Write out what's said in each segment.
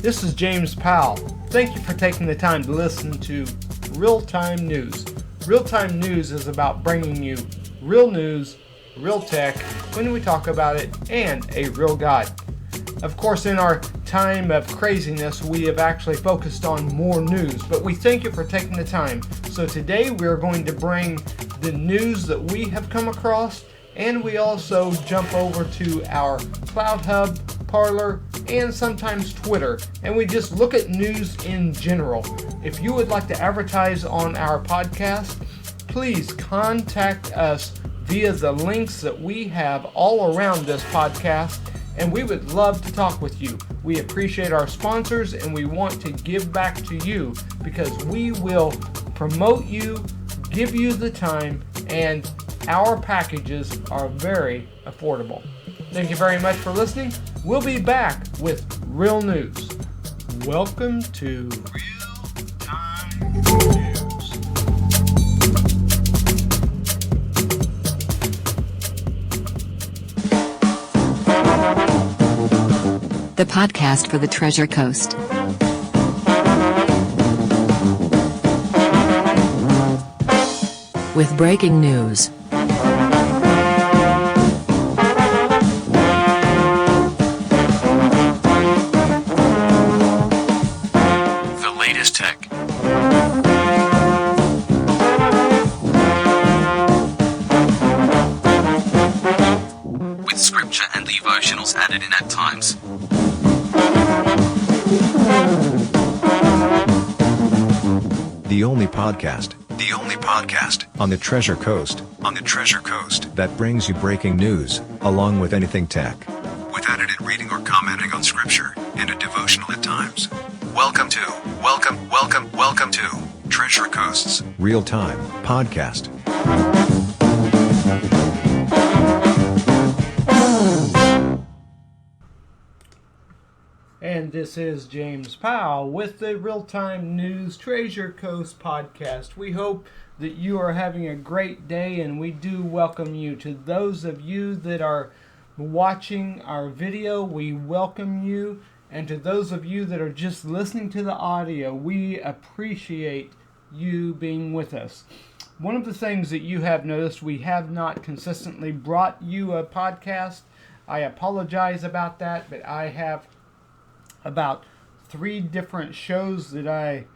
This is James Powell. Thank you for taking the time to listen to Real-Time News. Real-Time News is about bringing you real news, real tech, when we talk about it, and a real guy. Of course, in our time of craziness, we have actually focused on more news, but we thank you for taking the time. So today we are going to bring the news that we have come across, and we also jump over to our Cloud Hub, Parler, and sometimes Twitter, and we just look at news in general. If you would like to advertise on our podcast, please contact us via the links that we have all around this podcast, and we would love to talk with you. We appreciate our sponsors, and we want to give back to you because we will promote you, give you the time, and our packages are very affordable. Thank you very much for listening. We'll be back with real news. Welcome to Real-Time News. The podcast for the Treasure Coast. With breaking news. The latest tech. With scripture and devotionals added in at times. The only podcast on the Treasure Coast that brings you breaking news, along with anything tech, with edited reading or commenting on scripture, and a devotional at times. Welcome to Treasure Coast's Real-Time Podcast. And this is James Powell with the Real-Time News Treasure Coast podcast. We hope that you are having a great day, and we do welcome you. To those of you that are watching our video, we welcome you. And to those of you that are just listening to the audio, we appreciate you being with us. One of the things that you have noticed, we have not consistently brought you a podcast. I apologize about that, but I have about 3 different shows that I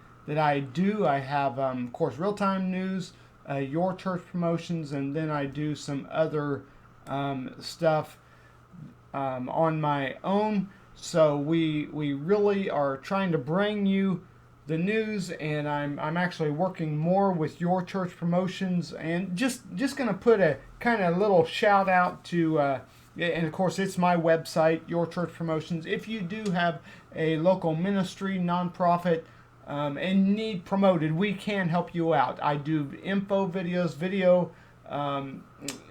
do. I have, of course, Real-Time News, Your Church Promotions, and then I do some other stuff on my own. So we really are trying to bring you the news, and I'm actually working more with Your Church Promotions, and just going to put a kind of little shout out to. And of course, it's my website, Your Church Promotions. If you do have a local ministry, nonprofit, and need promoted, we can help you out. I do info videos, video.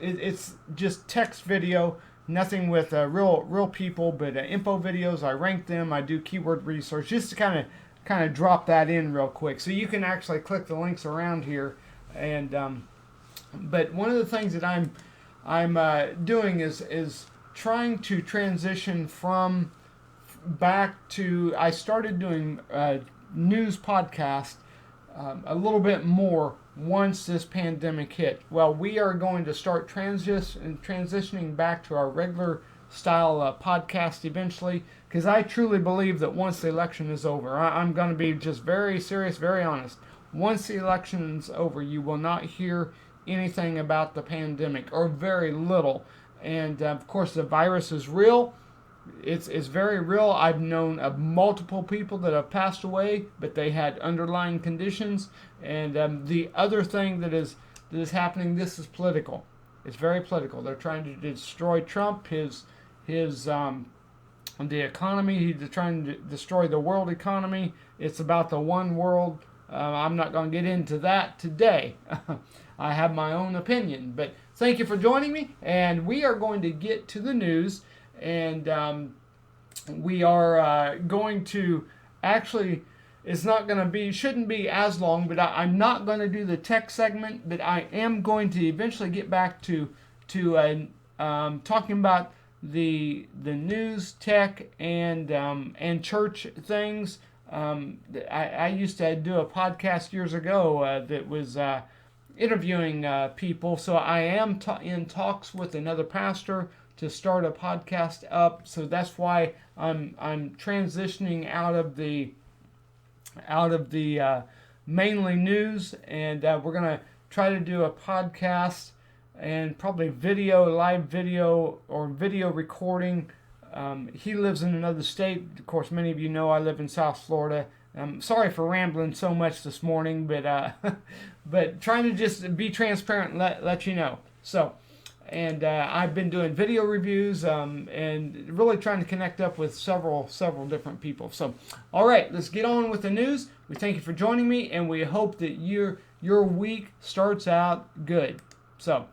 It's just text video, nothing with real people, but info videos. I rank them. I do keyword research, just to kind of drop that in real quick, so you can actually click the links around here. And but one of the things that I'm doing is trying to transition from back to, I started doing news podcast a little bit more once this pandemic hit. Well, we are going to start transitioning back to our regular style podcast eventually, because I truly believe that once the election is over, I'm going to be just very serious, very honest. Once the election's over, you will not hear anything about the pandemic, or very little. And of course, the virus is real. It's very real. I've known of multiple people that have passed away, but they had underlying conditions. And the other thing that is happening, this is political. It's very political. They're trying to destroy Trump, the economy. He's trying to destroy the world economy. It's about the one world. I'm not going to get into that today. I have my own opinion, but thank you for joining me, and we are going to get to the news, and we are going to actually, shouldn't be as long, but I'm not going to do the tech segment, but I am going to eventually get back to talking about news, tech, and church things. I used to do a podcast years ago that was interviewing people. So I am in talks with another pastor to start a podcast up. So that's why I'm transitioning out of the mainly news, and we're gonna try to do a podcast and probably live video or video recording. He lives in another state. Of course, many of you know I live in South Florida. I'm sorry for rambling so much this morning, but but trying to just be transparent and let you know. So, and I've been doing video reviews and really trying to connect up with several different people. So, all right, let's get on with the news. We thank you for joining me, and we hope that your week starts out good. So,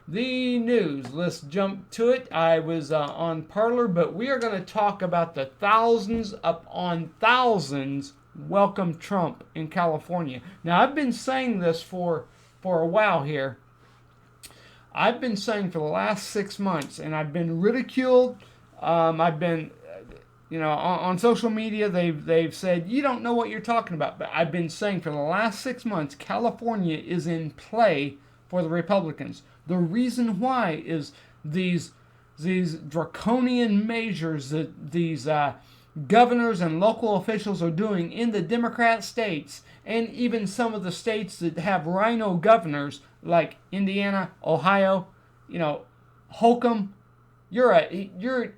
the news. Let's jump to it. I was on Parler, but we are going to talk about the thousands upon thousands welcome Trump in California. Now, I've been saying this for a while here. I've been saying for the last 6 months, and I've been ridiculed. I've been, on social media, they've said, you don't know what you're talking about. But I've been saying for the last 6 months, California is in play for the Republicans. The reason why is these draconian measures that these governors and local officials are doing in the Democrat states, and even some of the states that have rhino governors like Indiana, Ohio, Holcomb. You're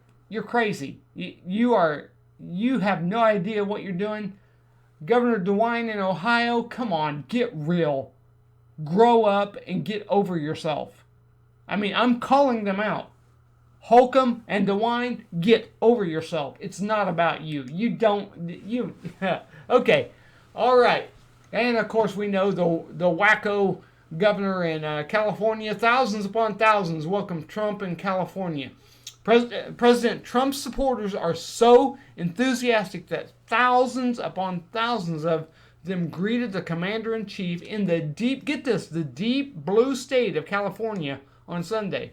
crazy. You have no idea what you're doing. Governor DeWine in Ohio, come on, get real. Grow up and get over yourself. I mean, I'm calling them out. Holcomb and DeWine, get over yourself. It's not about you. Okay. All right. And of course we know the wacko governor in California. Thousands upon thousands welcome Trump in California. President Trump's supporters are so enthusiastic that thousands upon thousands of them greeted the commander-in-chief in the deep blue state of California on Sunday.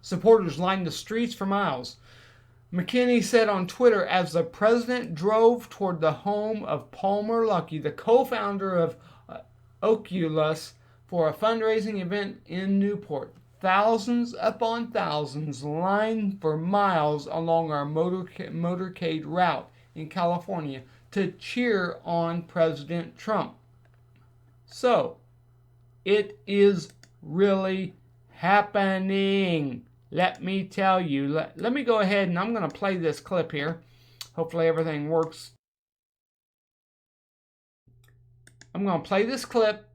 Supporters lined the streets for miles. McKinney said on Twitter as the president drove toward the home of Palmer Luckey, the co-founder of Oculus, for a fundraising event in Newport. Thousands upon thousands lined for miles along our motorcade route in California to cheer on President Trump. So, it is really happening. Let me tell you. Let me go ahead and I'm going to play this clip here. Hopefully everything works. I'm going to play this clip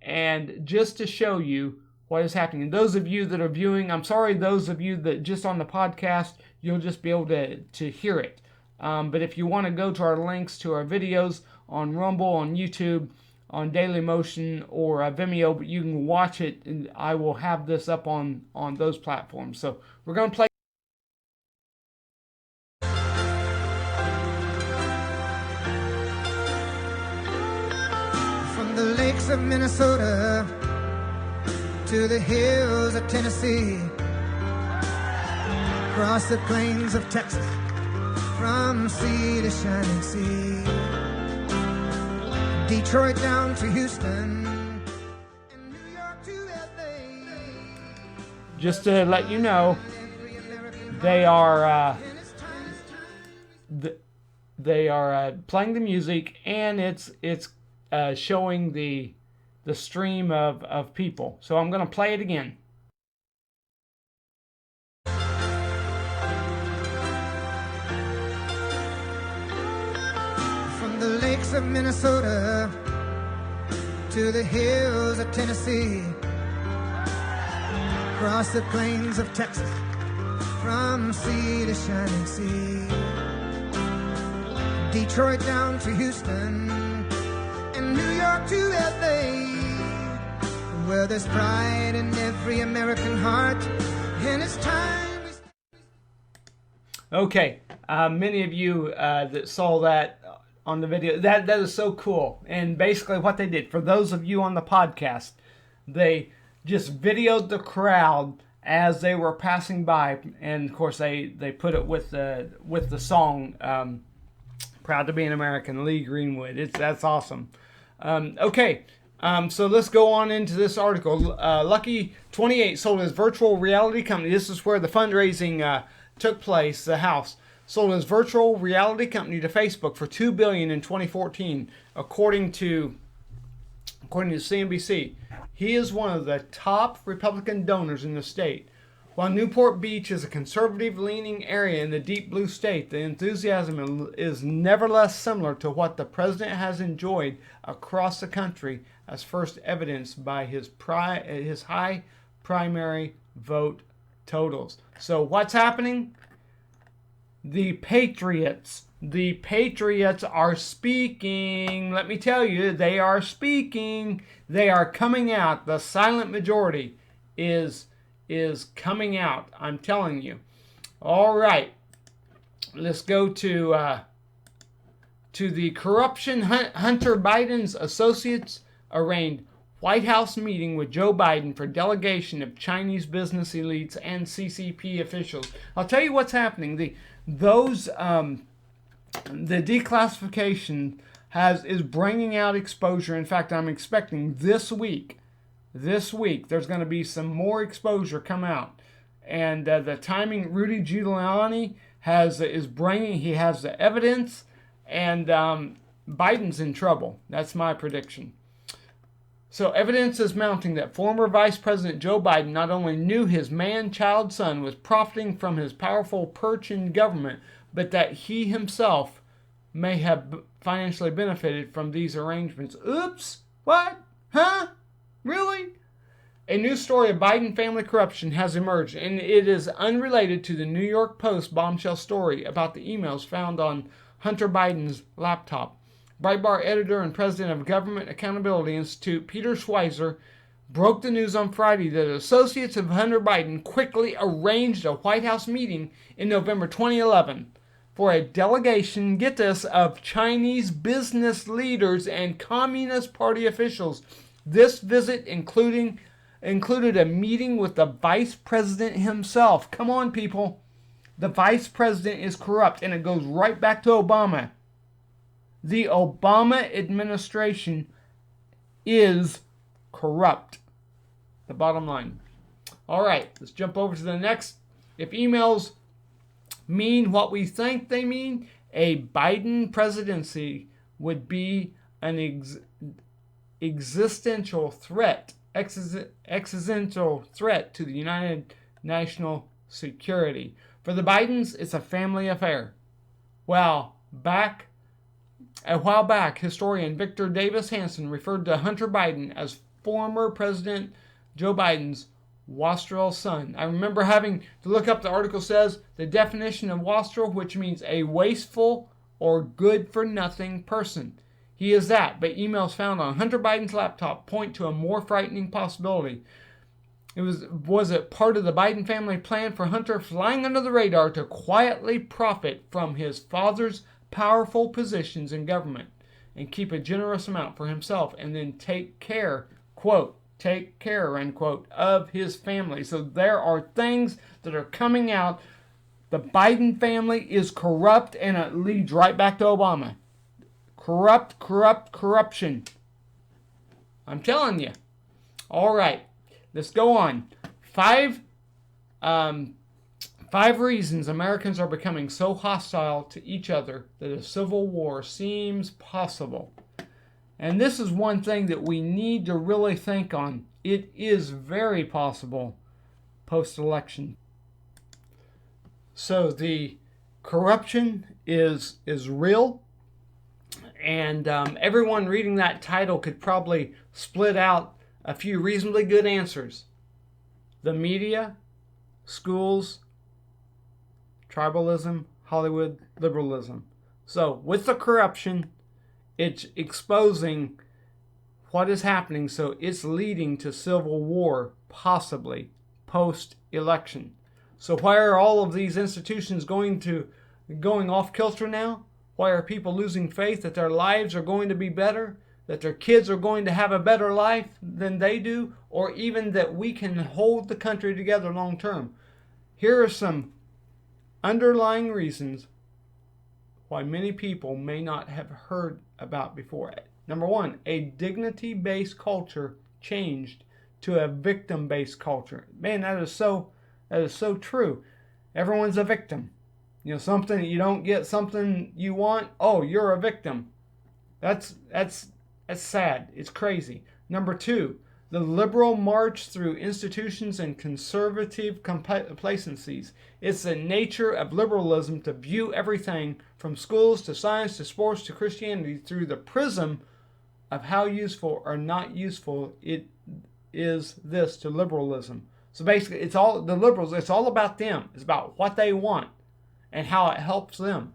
and just to show you what is happening. And those of you that are viewing, I'm sorry, those of you that just on the podcast, you'll just be able to hear it. But if you want to go to our links to our videos on Rumble, on YouTube, on Dailymotion, or Vimeo, but you can watch it, and I will have this up on those platforms. So we're going to play. From the lakes of Minnesota to the hills of Tennessee, across the plains of Texas, from sea to shining sea, Detroit down to Houston, and New York to LA. Just to let you know, they are playing the music, and it's showing the stream of people. So I'm going to play it again. From the lakes of Minnesota to the hills of Tennessee, across the plains of Texas, from sea to shining sea, Detroit down to Houston, and New York to LA, where there's pride in every American heart, and it's time. Okay, many of you that saw that on the video, that is so cool. And basically what they did, for those of you on the podcast, they just videoed the crowd as they were passing by, and of course they put it with the song "Proud to be an American," Lee Greenwood. That's awesome. Okay, so let's go on into this article. Lucky 28 sold his virtual reality company. This is where the fundraising took place. The house sold his virtual reality company to Facebook for $2 billion in 2014, according to CNBC. He is one of the top Republican donors in the state. While Newport Beach is a conservative-leaning area in the deep blue state, the enthusiasm is nevertheless similar to what the president has enjoyed across the country, as first evidenced by his high primary vote totals. So what's happening? The Patriots are speaking. Let me tell you, they are speaking. They are coming out. The silent majority is coming out. I'm telling you. All right. Let's go to the corruption. Hunter Biden's associates arraigned White House meeting with Joe Biden for delegation of Chinese business elites and CCP officials. I'll tell you what's happening. The declassification is bringing out exposure. In fact, I'm expecting this week there's going to be some more exposure come out. And the timing, Rudy Giuliani has the evidence, and Biden's in trouble. That's my prediction. So evidence is mounting that former Vice President Joe Biden not only knew his man-child son was profiting from his powerful perch in government, but that he himself may have financially benefited from these arrangements. Oops! What? Huh? Really? A new story of Biden family corruption has emerged, and it is unrelated to the New York Post bombshell story about the emails found on Hunter Biden's laptop. Breitbart editor and president of Government Accountability Institute, Peter Schweizer, broke the news on Friday that associates of Hunter Biden quickly arranged a White House meeting in November 2011 for a delegation, get this, of Chinese business leaders and Communist Party officials. This visit included a meeting with the vice president himself. Come on, people. The vice president is corrupt, and it goes right back to Obama. The Obama administration is corrupt. The bottom line. All right, let's jump over to the next. If emails mean what we think they mean, a Biden presidency would be an existential threat to the United national security. For the Bidens, it's a family affair. A while back, historian Victor Davis Hanson referred to Hunter Biden as former President Joe Biden's wastrel son. I remember having to look up, the article says, the definition of wastrel, which means a wasteful or good-for-nothing person. He is that, but emails found on Hunter Biden's laptop point to a more frightening possibility. Was it part of the Biden family plan for Hunter flying under the radar to quietly profit from his father's powerful positions in government and keep a generous amount for himself and then take care, quote, unquote, of his family? So there are things that are coming out. The Biden family is corrupt, and it leads right back to Obama. Corruption. I'm telling you. All right, let's go on. Five reasons Americans are becoming so hostile to each other that a civil war seems possible. And this is one thing that we need to really think on. It is very possible post-election. So the corruption is real. And everyone reading that title could probably split out a few reasonably good answers. The media, schools, tribalism, Hollywood, liberalism. So with the corruption, it's exposing what is happening, so it's leading to civil war, possibly, post-election. So why are all of these institutions going off kilter now? Why are people losing faith that their lives are going to be better? that their kids are going to have a better life than they do, or even that we can hold the country together long term. Here are some underlying reasons why many people may not have heard about before. Number one, a dignity-based culture changed to a victim-based culture. Man, that is so true. Everyone's a victim. You know, something you don't get, something you want, oh, you're a victim. That's sad. It's crazy. Number two, the liberal march through institutions and conservative complacencies. It's the nature of liberalism to view everything from schools to science to sports to Christianity through the prism of how useful or not useful it is this to liberalism. So basically, it's all the liberals, it's all about them. It's about what they want and how it helps them.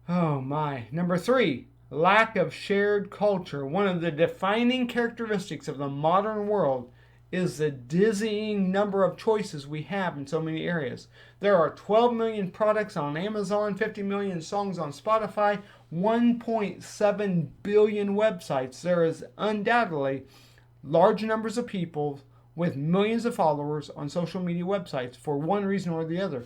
Oh my. Number three, lack of shared culture. One of the defining characteristics of the modern world is the dizzying number of choices we have in so many areas. There are 12 million products on Amazon, 50 million songs on Spotify, 1.7 billion websites. There is undoubtedly large numbers of people with millions of followers on social media websites for one reason or the other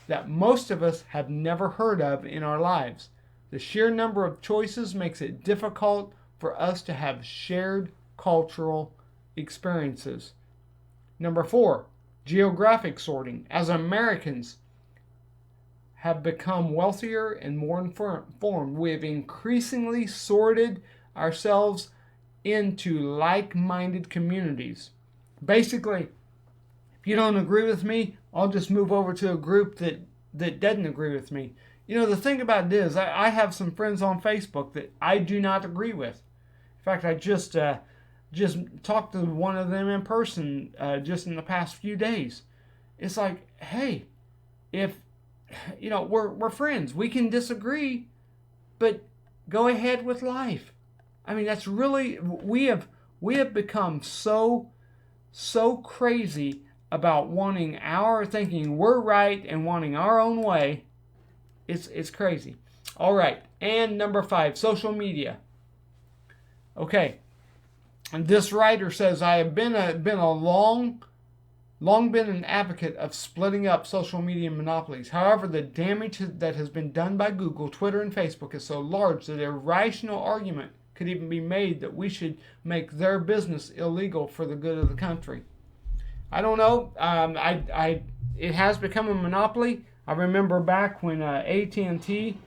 that most of us have never heard of in our lives. The sheer number of choices makes it difficult for us to have shared cultural experiences. Number four, geographic sorting. As Americans have become wealthier and more informed, we have increasingly sorted ourselves into like-minded communities. Basically, if you don't agree with me, I'll just move over to a group that doesn't agree with me. You know, the thing about it is, I have some friends on Facebook that I do not agree with. In fact, I just talked to one of them in person just in the past few days. It's like, hey, if, you know, we're friends. We can disagree, but go ahead with life. I mean, that's really, we have become so crazy about wanting thinking we're right and wanting our own way. It's crazy. All right. And number five, social media. Okay. And this writer says, I have been long been an advocate of splitting up social media monopolies. However, the damage that has been done by Google, Twitter, and Facebook is so large that a rational argument could even be made that we should make their business illegal for the good of the country. I don't know. It has become a monopoly. I remember back when AT&T,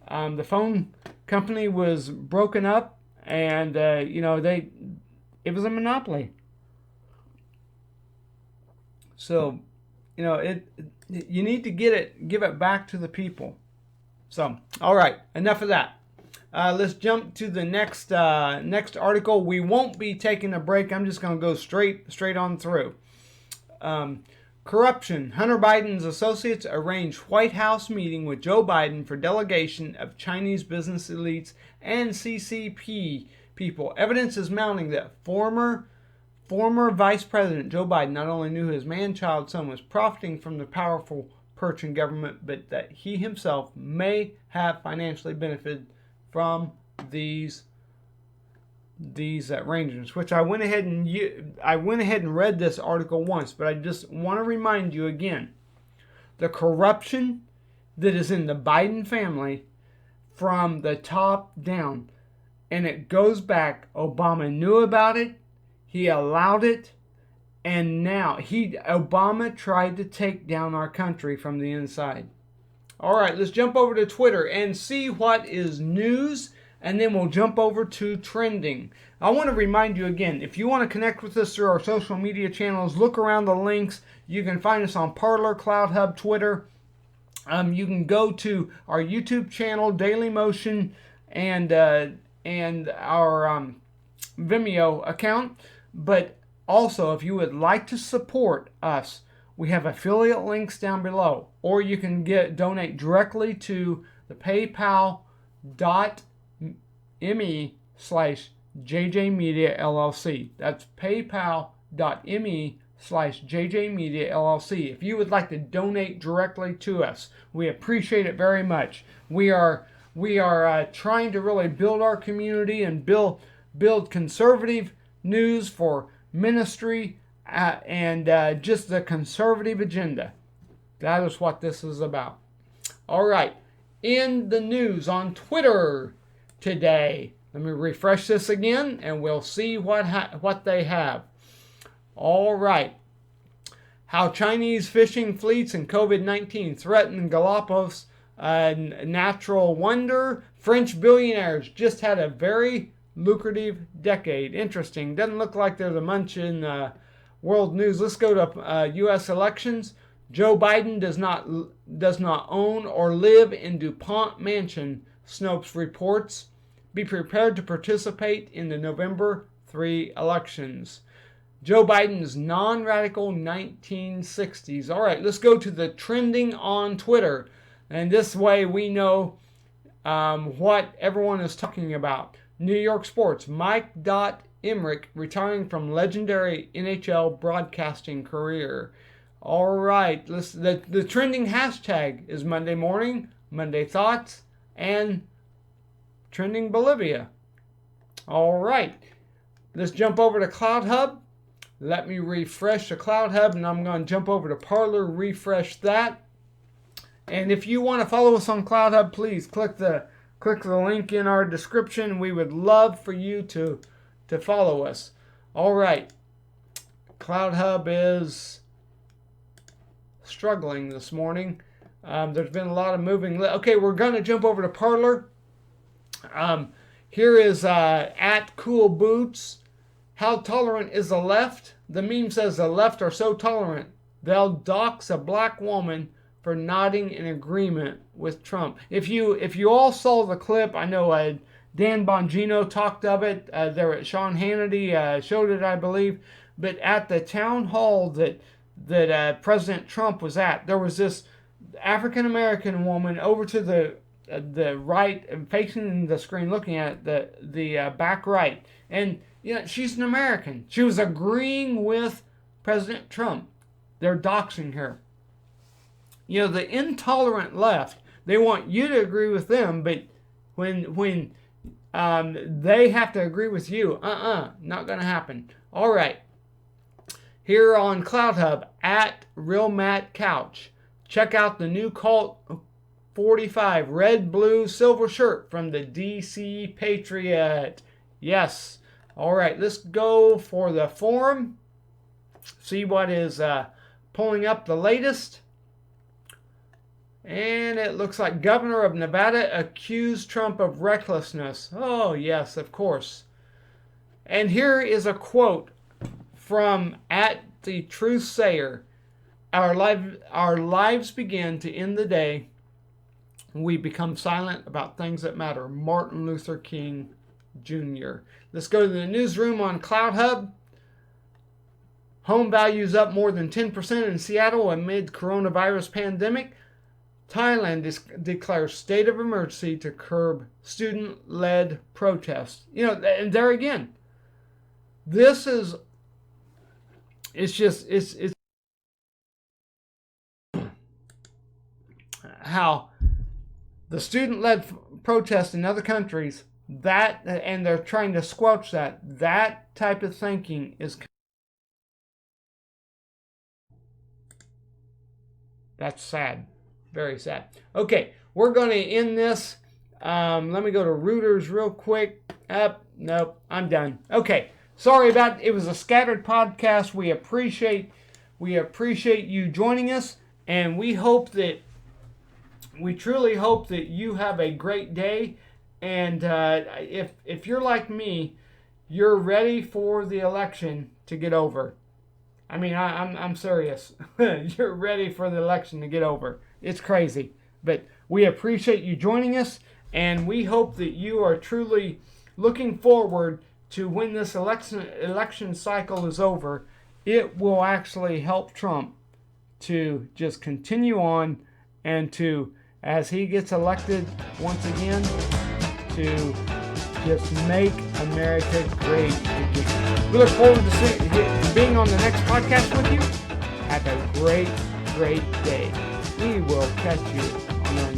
the phone company, was broken up, and it was a monopoly. So, you know, you need to give it back to the people. So, all right, enough of that. Let's jump to the next article. We won't be taking a break. I'm just going to go straight on through. Corruption. Hunter Biden's associates arranged White House meeting with Joe Biden for delegation of Chinese business elites and CCP people. Evidence is mounting that former Vice President Joe Biden not only knew his man-child son was profiting from the powerful perch in government, but that he himself may have financially benefited from these arrangements. Which I went ahead and read this article once, but I just want to remind you again: the corruption that is in the Biden family from the top down, and it goes back. Obama knew about it. He allowed it, and now Obama tried to take down our country from the inside. All right, let's jump over to Twitter and see what is news, and then we'll jump over to trending. I want to remind you again, if you want to connect with us through our social media channels, look around the links. You can find us on Parler, CloudHub, Twitter. You can go to our YouTube channel, Daily Motion, and our Vimeo account. But also, if you would like to support us, we have affiliate links down below, or you can donate directly to the paypal.me/JJ Media LLC. That's paypal.me/JJ Media LLC. If you would like to donate directly to us, we appreciate it very much. We are We are trying to really build our community and build conservative news for ministry and just the conservative agenda. That is what this is about. All right. In the news on Twitter today, let me refresh this again and we'll see what they have. All right. How Chinese fishing fleets and COVID-19 threaten Galapagos natural wonder. French billionaires just had a very lucrative decade. Interesting. Doesn't look like there's a munch in world news. Let's go to U.S. elections. Joe Biden does not own or live in DuPont Mansion, Snopes reports. Be prepared to participate in the November 3 elections. Joe Biden's non-radical 1960s. All right, let's go to the trending on Twitter. And this way we know what everyone is talking about. New York sports. Mike Emmerich retiring from legendary NHL broadcasting career. All right, the trending hashtag is Monday Morning, Monday Thoughts, and Trending Bolivia. All right, let's jump over to CloutHub. Let me refresh the CloutHub, and I'm going to jump over to Parler, refresh that. And if you want to follow us on CloutHub, please click the link in our description. We would love for you to follow us. All right, CloutHub is struggling this morning. There's been a lot of moving. Okay, we're going to jump over to Parler. Here is at Cool Boots. How tolerant is the left? The meme says the left are so tolerant they'll dox a black woman for nodding in agreement with Trump. If you all saw the clip, I know Dan Bongino talked of it. Sean Hannity showed it, I believe. But at the town hall that President Trump was at, there was this African American woman over to the right, facing the screen, looking at the back right, and she's an American. She was agreeing with President Trump. They're doxing her. The intolerant left, they want you to agree with them, but when they have to agree with you, not going to happen. All right. Here on CloutHub, at Real Matt Couch, check out the new Colt 45 red, blue, silver shirt from the DC Patriot. Yes. All right, let's go for the forum. See what is pulling up the latest. And it looks like Governor of Nevada accused Trump of recklessness. Oh, yes, of course. And here is a quote from at the Truth Sayer. Our lives begin to end the day we become silent about things that matter. Martin Luther King Jr. Let's go to the newsroom on CloutHub. Home values up more than 10% in Seattle amid coronavirus pandemic. Thailand declares state of emergency to curb student-led protests. And there again, this is, it's how the student-led protests in other countries, and they're trying to squelch that type of thinking is, that's sad. Very sad. Okay, we're going to end this. Let me go to Reuters real quick. Nope, I'm done. Okay, sorry about it. It was a scattered podcast. We appreciate you joining us, and we truly hope that you have a great day. And if you're like me, you're ready for the election to get over. I mean, I'm serious. You're ready for the election to get over. It's crazy. But we appreciate you joining us, and we hope that you are truly looking forward to when this election cycle is over. It will actually help Trump to just continue on and to, as he gets elected once again, to just make America great again. We look forward to being on the next podcast with you. Have a great, great day. We will catch you on our